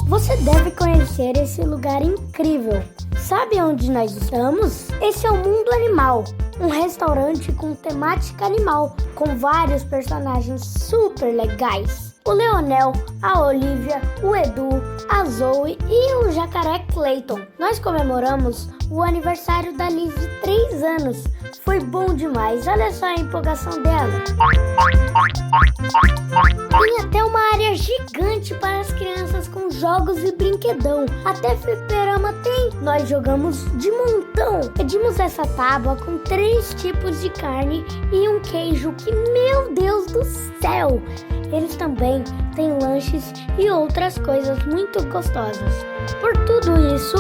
Você deve conhecer esse lugar incrível. Sabe onde nós estamos? Esse é o Mundo Animal, um restaurante com temática animal, com vários personagens super legais. O Leonel, a Olivia, o Edu, a Zoe e o jacaré Clayton. Nós comemoramos o aniversário da Liz de 3 anos. Foi bom demais, olha só a empolgação dela. Tem até uma área gigante para as crianças com jogos e brinquedão. Até fliperama tem. Nós jogamos de montão. Pedimos essa tábua com 3 tipos de carne e um queijo que, meu Deus do céu! Eles também têm lanches e outras coisas muito gostosas. Por tudo isso,